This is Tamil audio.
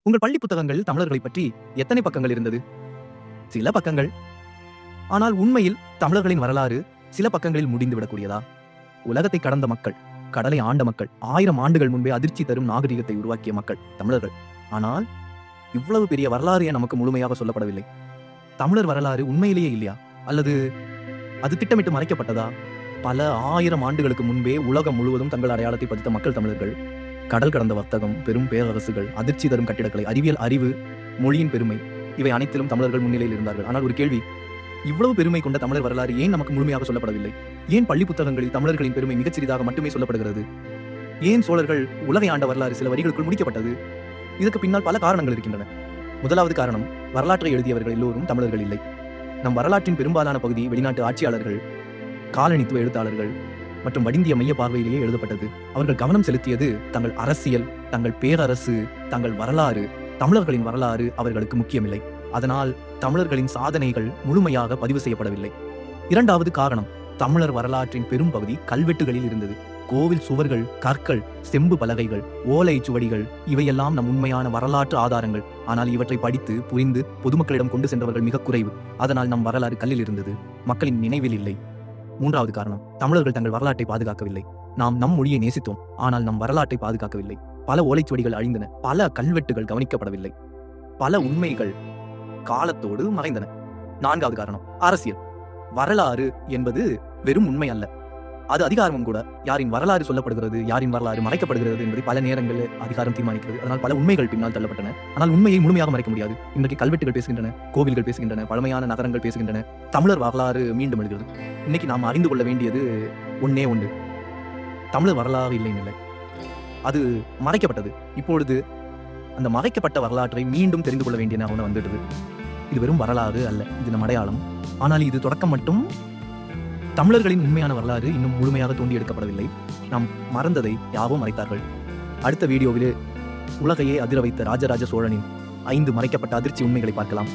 உங்கள் பள்ளி புத்தகங்கள் தமிழர்களைப் பற்றி எத்தனை பக்கங்கள் இருந்தது? சில பக்கங்கள். ஆனால் உண்மையில் தமிழர்களின் வரலாறு சில பக்கங்களில் முடிந்துவிடக்கூடியதா? உலகத்தை கடந்த மக்கள், கடலை ஆண்ட மக்கள், 1000 ஆண்டுகள் முன்பே அதிர்ச்சி தரும் நாகரிகத்தை உருவாக்கிய மக்கள் தமிழர்கள். ஆனால் இவ்வளவு பெரிய வரலாறு ஏன் நமக்கு முழுமையாக சொல்லப்படவில்லை? தமிழர் வரலாறு உண்மையிலேயே இல்லையா? அல்லது அது திட்டமிட்டு மறைக்கப்பட்டதா? பல 1000 ஆண்டுகளுக்கு முன்பே உலகம் முழுவதும் தங்கள் அடையாளத்தை பதித்த மக்கள் தமிழர்கள். கடல் கடந்த வர்த்தகம், பெரும் பேரரசுகள், அதிர்ச்சி தரும் கட்டிடக்கலை, அறிவியல் அறிவு, மொழியின் பெருமை, இவை அனைத்திலும் தமிழர்கள் முன்னிலையில் இருந்தார்கள். ஆனால் ஒரு கேள்வி, இவ்வளவு பெருமை கொண்ட தமிழர் வரலாறு ஏன் நமக்கு முழுமையாக சொல்லப்படவில்லை? ஏன் பள்ளி புத்தகங்களில் தமிழர்களின் பெருமை மிகச் சிறிதாக மட்டுமே சொல்லப்படுகிறது? ஏன் சோழர்கள் உலகை ஆண்ட வரலாறு சில வரிகளுக்குள் முடிக்கப்பட்டது? இதற்கு பின்னால் பல காரணங்கள் இருக்கின்றன. முதலாவது காரணம், வரலாற்றை எழுதியவர்கள் எல்லோரும் தமிழர்கள் இல்லை. நம் வரலாற்றின் பெரும்பாலான பகுதி வெளிநாட்டு ஆட்சியாளர்கள், காலனித்துவ எழுத்தாளர்கள் மற்றும் வடிந்திய மைய பார்வையிலேயே எழுதப்பட்டது. அவர்கள் கவனம் செலுத்தியது தங்கள் அரசியல், தங்கள் பேரரசு, தங்கள் வரலாறு. தமிழர்களின் வரலாறு அவர்களுக்கு முக்கியமில்லை. அதனால் தமிழர்களின் சாதனைகள் முழுமையாக பதிவு செய்யப்படவில்லை. இரண்டாவது காரணம், தமிழர் வரலாற்றின் பெரும் பகுதி கல்வெட்டுகளில் இருந்தது. கோவில் சுவர்கள், கற்கள், செம்பு பலகைகள், ஓலை சுவடிகள், இவையெல்லாம் நம் உண்மையான வரலாற்று ஆதாரங்கள். ஆனால் இவற்றை படித்து புரிந்து பொதுமக்களிடம் கொண்டு சென்றவர்கள் மிக குறைவு. அதனால் நம் வரலாறு கல்லில் இருந்தது, மக்களின் நினைவில் இல்லை. மூன்றாவது காரணம், தமிழர்கள் தங்கள் வரலாற்றை பாதுகாக்கவில்லை. நாம் நம் மொழியை நேசித்தோம், ஆனால் நம் வரலாற்றை பாதுகாக்கவில்லை. பல ஓலைச்சுவடிகள் அழிந்தன, பல கல்வெட்டுகள் கவனிக்கப்படவில்லை, பல உண்மைகள் காலத்தோடு மறைந்தன. நான்காவது காரணம், அரசியல். வரலாறு என்பது வெறும் உண்மை அல்ல, அது அதிகாரமும் கூட. யாரின் வரலாறு சொல்லப்படுகிறது, யாரின் வரலாறு மறைக்கப்படுகிறது என்பதை பல நேரங்களில் அதிகாரம் தீர்மானிக்கிறது. அதனால் பல உண்மைகள் பின்னால் தள்ளப்பட்டன. ஆனால் உண்மையை முழுமையாக மறைக்க முடியாது. இன்றைக்கு கல்வெட்டுகள் பேசுகின்றன, கோவில்கள் பேசுகின்றன, பழமையான நகரங்கள் பேசுகின்றன, தமிழர் வரலாறு மீண்டும் எழுகிறது. இன்னைக்கு நாம் அறிந்து கொள்ள வேண்டியது ஒன்னே ஒன்று, தமிழர் வரலாறு இல்லை, அது மறைக்கப்பட்டது. இப்பொழுது அந்த மறைக்கப்பட்ட வரலாற்றை மீண்டும் தெரிந்து கொள்ள வேண்டிய நேரம் வந்துடுது. இது வெறும் வரலாறு அல்ல, இது நம் அடையாளம். ஆனால் இது தொடக்கம் மட்டும். தமிழர்களின் உண்மையான வரலாறு இன்னும் முழுமையாக தோண்டி எடுக்கப்படவில்லை. நாம் மறந்ததை யாவும் மறைத்தார்கள். அடுத்த வீடியோவில் உலகையே அதிர வைத்த ராஜராஜ சோழனின் 5 மறைக்கப்பட்ட அதிர்ச்சி உண்மைகளை பார்க்கலாம்.